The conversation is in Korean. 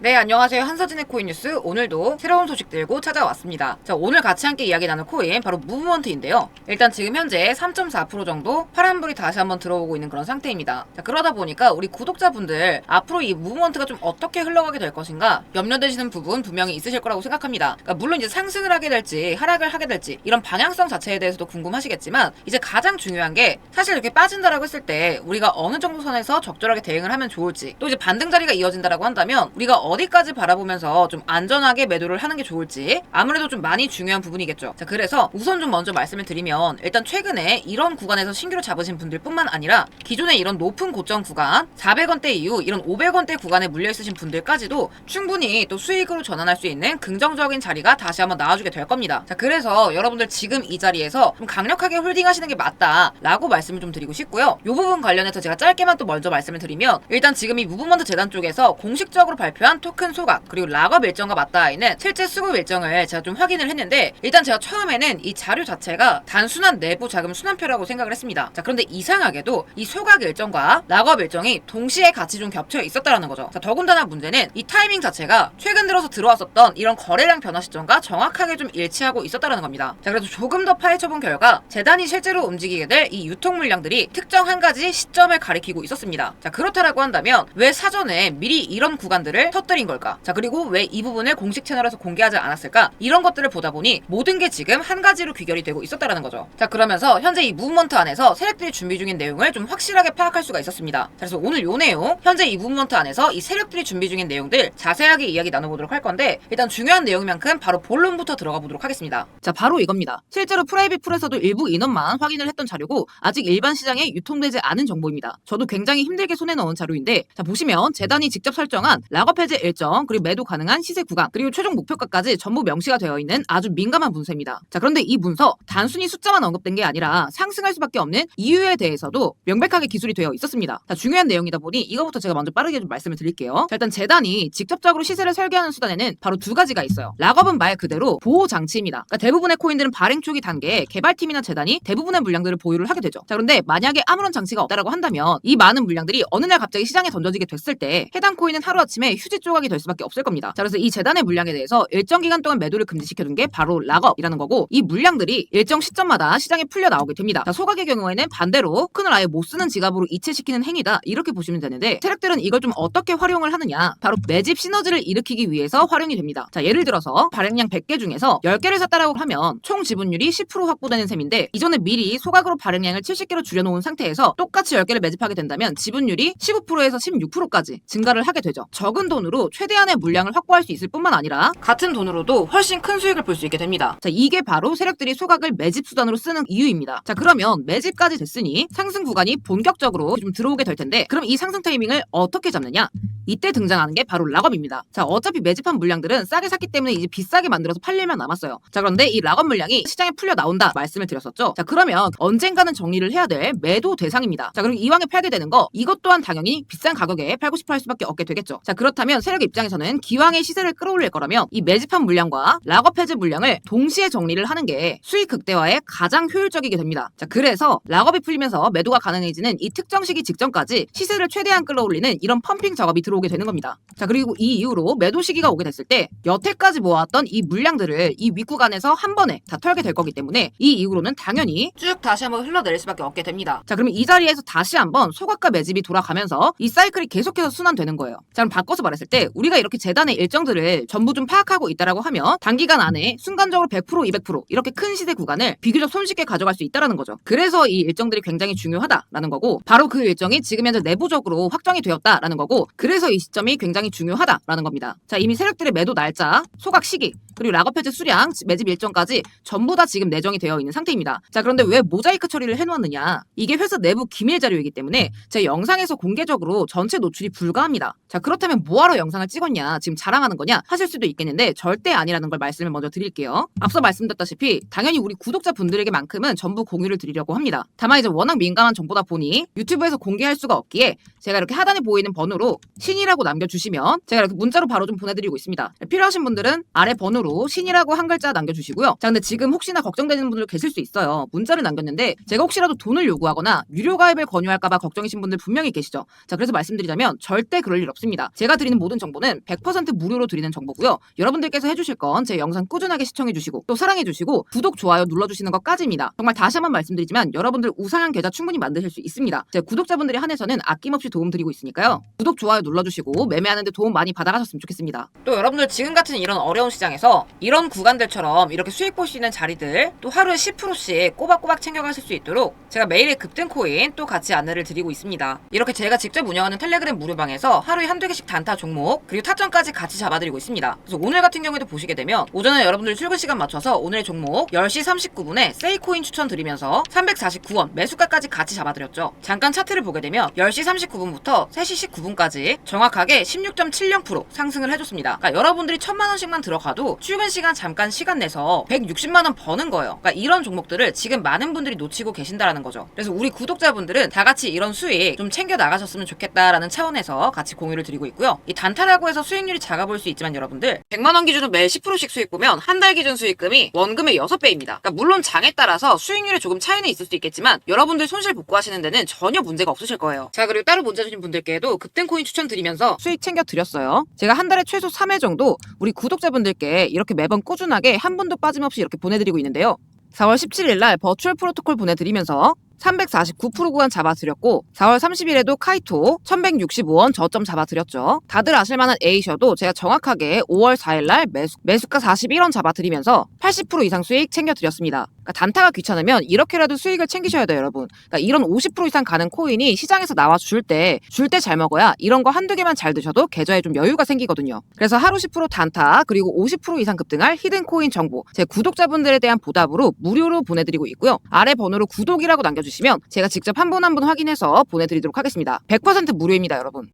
네, 안녕하세요. 한서진의 코인뉴스. 오늘도 새로운 소식 들고 찾아왔습니다. 자, 오늘 같이 함께 이야기 나눌 코인 바로 무브먼트인데요. 일단 지금 현재 3.4% 정도 파란불이 다시 한번 들어오고 있는 그런 상태입니다. 자, 그러다 보니까 우리 구독자분들 앞으로 이 무브먼트가 좀 어떻게 흘러가게 될 것인가 염려되시는 부분 분명히 있으실 거라고 생각합니다. 그러니까 물론 이제 상승을 하게 될지 하락을 하게 될지 이런 방향성 자체에 대해서도 궁금하시겠지만 이제 가장 중요한 게 사실 이렇게 빠진다라고 했을 때 우리가 어느 정도 선에서 적절하게 대응을 하면 좋을지, 또 이제 반등 자리가 이어진다라고 한다면 우리가 어디까지 바라보면서 좀 안전하게 매도를 하는 게 좋을지 아무래도 좀 많이 중요한 부분이겠죠. 자, 그래서 우선 좀 먼저 말씀을 드리면 일단 최근에 이런 구간에서 신규로 잡으신 분들 뿐만 아니라 기존에 이런 높은 고점 구간 400원대 이후 이런 500원대 구간에 물려 있으신 분들까지도 충분히 또 수익으로 전환할 수 있는 긍정적인 자리가 다시 한번 나와주게 될 겁니다. 자, 그래서 여러분들 지금 이 자리에서 좀 강력하게 홀딩 하시는 게 맞다라고 말씀을 좀 드리고 싶고요. 이 부분 관련해서 제가 짧게만 또 먼저 말씀을 드리면 일단 지금 이 무브먼트 재단 쪽에서 공식적으로 발표한 토큰 소각 그리고 락업 일정과 맞닿아 있는 실제 수급 일정을 제가 좀 확인을 했는데 일단 제가 처음에는 이 자료 자체가 단순한 내부 자금 순환표라고 생각을 했습니다. 자, 그런데 이상하게도 이 소각 일정과 락업 일정이 동시에 같이 좀 겹쳐 있었다라는 거죠. 자, 더군다나 문제는 이 타이밍 자체가 최근 들어서 들어왔었던 이런 거래량 변화 시점과 정확하게 좀 일치하고 있었다라는 겁니다. 자, 그래서 조금 더 파헤쳐본 결과 재단이 실제로 움직이게 될 이 유통 물량들이 특정 한 가지 시점을 가리키고 있었습니다. 자, 그렇다라고 한다면 왜 사전에 미리 이런 구간들을 터뜨린 걸까? 자, 그리고 왜 이 부분을 공식 채널에서 공개하지 않았을까? 이런 것들을 보다 보니 모든 게 지금 한 가지로 귀결이 되고 있었다라는 거죠. 자, 그러면서 현재 이 무브먼트 안에서 세력들이 준비 중인 내용을 좀 확실하게 파악할 수가 있었습니다. 자, 그래서 오늘 요 내용, 현재 이 무브먼트 안에서 이 세력들이 준비 중인 내용들 자세하게 이야기 나눠보도록 할 건데 일단 중요한 내용만큼 바로 본론부터 들어가 보도록 하겠습니다. 자, 바로 이겁니다. 실제로 프라이빗 풀에서도 일부 인원만 확인을 했던 자료고 아직 일반 시장에 유통되지 않은 정보입니다. 저도 굉장히 힘들게 손에 넣은 자료인데 자, 보시면 재단이 직접 설정한 락업 해제 일정 그리고 매도 가능한 시세 구간 그리고 최종 목표가까지 전부 명시가 되어 있는 아주 민감한 문서입니다. 자, 그런데 이 문서 단순히 숫자만 언급된 게 아니라 상승할 수밖에 없는 이유에 대해서도 명백하게 기술이 되어 있었습니다. 자, 중요한 내용이다 보니 이거부터 제가 먼저 빠르게 좀 말씀을 드릴게요. 자, 일단 재단이 직접적으로 시세를 설계하는 수단에는 바로 두 가지가 있어요. 락업은 말 그대로 보호 장치입니다. 그러니까 대부분의 코인들은 발행 초기 단계에 개발팀이나 재단이 대부분의 물량들을 보유를 하게 되죠. 자, 그런데 만약에 아무런 장치가 없다라고 한다면 이 많은 물량들이 어느 날 갑자기 시장에 던져지게 됐을 때 해당 코인은 하루아침에 휴지 조각이 될 수밖에 없을 겁니다. 자, 그래서 이 재단의 물량에 대해서 일정 기간 동안 매도를 금지시켜둔 게 바로 락업이라는 거고 이 물량들이 일정 시점마다 시장에 풀려 나오게 됩니다. 자, 소각의 경우에는 반대로 토큰을 아예 못 쓰는 지갑으로 이체시키는 행위다 이렇게 보시면 되는데 세력들은 이걸 좀 어떻게 활용을 하느냐 바로 매집 시너지를 일으키기 위해서 활용이 됩니다. 자, 예를 들어서 발행량 100개 중에서 10개를 샀다라고 하면 총 지분율이 10% 확보되는 셈인데 이전에 미리 소각으로 발행량을 70개로 줄여놓은 상태에서 똑같이 10개를 매집하게 된다면 지분율이 15%에서 16%까지 증가를 하게 되죠. 적은 돈으로 최대한의 물량을 확보할 수 있을 뿐만 아니라 같은 돈으로도 훨씬 큰 수익을 볼 수 있게 됩니다. 자, 이게 바로 세력들이 소각을 매집 수단으로 쓰는 이유입니다. 자, 그러면 매집까지 됐으니 상승 구간이 본격적으로 좀 들어오게 될 텐데 그럼 이 상승 타이밍을 어떻게 잡느냐? 이때 등장하는 게 바로 락업입니다. 자, 어차피 매집한 물량들은 싸게 샀기 때문에 이제 비싸게 만들어서 팔 일만 남았어요. 자, 그런데 이 락업 물량이 시장에 풀려 나온다 말씀을 드렸었죠. 자, 그러면 언젠가는 정리를 해야 될 매도 대상입니다. 자, 그리고 이왕에 팔게 되는 거 이것 또한 당연히 비싼 가격에 팔고 싶어 할 수밖에 없게 되겠죠. 자, 그렇다면 세력 입장에서는 기왕에 시세를 끌어올릴 거라면 이 매집한 물량과 락업 해제 물량을 동시에 정리를 하는 게 수익 극대화에 가장 효율적이게 됩니다. 자, 그래서 락업이 풀리면서 매도가 가능해지는 이 특정 시기 직전까지 시세를 최대한 끌어올리는 이런 펌핑 작업이 들어오게 되는 겁니다. 자, 그리고 이 이후로 매도 시기가 오게 됐을 때 여태까지 모아왔던 이 물량들을 이 윗구간에서 한 번에 다 털게 될 거기 때문에 이 이후로는 당연히 쭉 다시 한번 흘러내릴 수밖에 없게 됩니다. 자, 그러면 이 자리에서 다시 한번 소각과 매집이 돌아가면서 이 사이클이 계속해서 순환되는 거예요. 자, 그럼 바꿔서 말했을 때 우리가 이렇게 재단의 일정들을 전부 좀 파악하고 있다라고 하면 단기간 안에 순간적으로 100% 200% 이렇게 큰 시세 구간을 비교적 손쉽게 가져갈 수 있다라는 거죠. 그래서 이 일정들이 굉장히 중요하다라는 거고 바로 그 일정이 지금 현재 내부적으로 확정이 되었다라는 거고 그래서 이 시점이 굉장히 중요하다라는 겁니다. 자, 이미 세력들의 매도 날짜, 소각 시기, 그리고 락업 해제 수량, 매집 일정까지 전부 다 지금 내정이 되어 있는 상태입니다. 자, 그런데 왜 모자이크 처리를 해놓았느냐? 이게 회사 내부 기밀 자료이기 때문에 제 영상에서 공개적으로 전체 노출이 불가합니다. 자, 그렇다면 뭐하러 영상을 찍었냐? 지금 자랑하는 거냐? 하실 수도 있겠는데 절대 아니라는 걸 말씀을 먼저 드릴게요. 앞서 말씀드렸다시피 당연히 우리 구독자분들에게만큼은 전부 공유를 드리려고 합니다. 다만 이제 워낙 민감한 정보다 보니 유튜브에서 공개할 수가 없기에 제가 이렇게 하단에 보이는 번호로 신이라고 남겨주시면 제가 이렇게 문자로 바로 좀 보내드리고 있습니다. 필요하신 분들은 아래 번호로 신이라고 한 글자 남겨주시고요. 자, 근데 지금 혹시나 걱정되는 분들 계실 수 있어요. 문자를 남겼는데 제가 혹시라도 돈을 요구하거나 유료 가입을 권유할까봐 걱정이신 분들 분명히 계시죠. 자, 그래서 말씀드리자면 절대 그럴 일 없습니다. 제가 드리는 모든 정보는 100% 무료로 드리는 정보고요. 여러분들께서 해주실 건 제 영상 꾸준하게 시청해주시고 또 사랑해주시고 구독, 좋아요 눌러주시는 것까지입니다. 정말 다시 한번 말씀드리지만 여러분들 우상향 계좌 충분히 만드실 수 있습니다. 제 구독자분들에 한해서는 아낌없이 도움 드리고 있으니까요. 구독, 좋아요 눌러주시고 매매하는데 도움 많이 받아가셨으면 좋겠습니다. 또 여러분들 지금 같은 이런 어려운 시장에서 이런 구간들처럼 이렇게 수익 볼 수 있는 자리들 또 하루에 10%씩 꼬박꼬박 챙겨가실 수 있도록 제가 매일의 급등 코인 또 같이 안내를 드리고 있습니다. 이렇게 제가 직접 운영하는 텔레그램 무료방에서 하루에 한두 개씩 단타 종목 그리고 타점까지 같이 잡아드리고 있습니다. 그래서 오늘 같은 경우에도 보시게 되면 오전에 여러분들 출근 시간 맞춰서 오늘의 종목 10시 39분에 세이코인 추천드리면서 349원 매수가까지 같이 잡아드렸죠. 잠깐 차트를 보게 되면 10시 39분부터 3시 19분까지 정확하게 16.70% 상승을 해줬습니다. 그러니까 여러분들이 1000만원씩만 들어가도 출근 시간 잠깐 시간 내서 160만원 버는 거예요. 그러니까 이런 종목들을 지금 많은 분들이 놓치고 계신다라는 거죠. 그래서 우리 구독자분들은 다 같이 이런 수익 좀 챙겨 나가셨으면 좋겠다라는 차원에서 같이 공유를 드리고 있고요. 이 단타라고 해서 수익률이 작아 보일 수 있지만 여러분들 100만원 기준으로 매일 10%씩 수익 보면 한 달 기준 수익금이 원금의 6배입니다. 그러니까 물론 장에 따라서 수익률에 조금 차이는 있을 수 있겠지만 여러분들 손실 복구하시는 데는 전혀 문제가 없으실 거예요. 자, 그리고 따로 문자 주신 분들께도 급등코인 추천드리면서 수익 챙겨 드렸어요. 제가 한 달에 최소 3회 정도 우리 구독자분들께 이렇게 매번 꾸준하게 한 분도 빠짐없이 이렇게 보내드리고 있는데요. 4월 17일 날 버추얼 프로토콜 보내드리면서 349% 구간 잡아드렸고 4월 30일에도 카이토 1165원 저점 잡아드렸죠. 다들 아실만한 에이셔도 제가 정확하게 5월 4일날 매수가 41원 잡아드리면서 80% 이상 수익 챙겨드렸습니다. 그러니까 단타가 귀찮으면 이렇게라도 수익을 챙기셔야 돼요, 여러분. 그러니까 이런 50% 이상 가는 코인이 시장에서 나와 줄 때 잘 먹어야 이런 거 한두 개만 잘 드셔도 계좌에 좀 여유가 생기거든요. 그래서 하루 10% 단타 그리고 50% 이상 급등할 히든 코인 정보 제 구독자분들에 대한 보답으로 무료로 보내드리고 있고요. 아래 번호로 구독이라고 남겨주시면 제가 직접 한 분 한 분 확인해서 보내드리도록 하겠습니다. 100% 무료입니다, 여러분.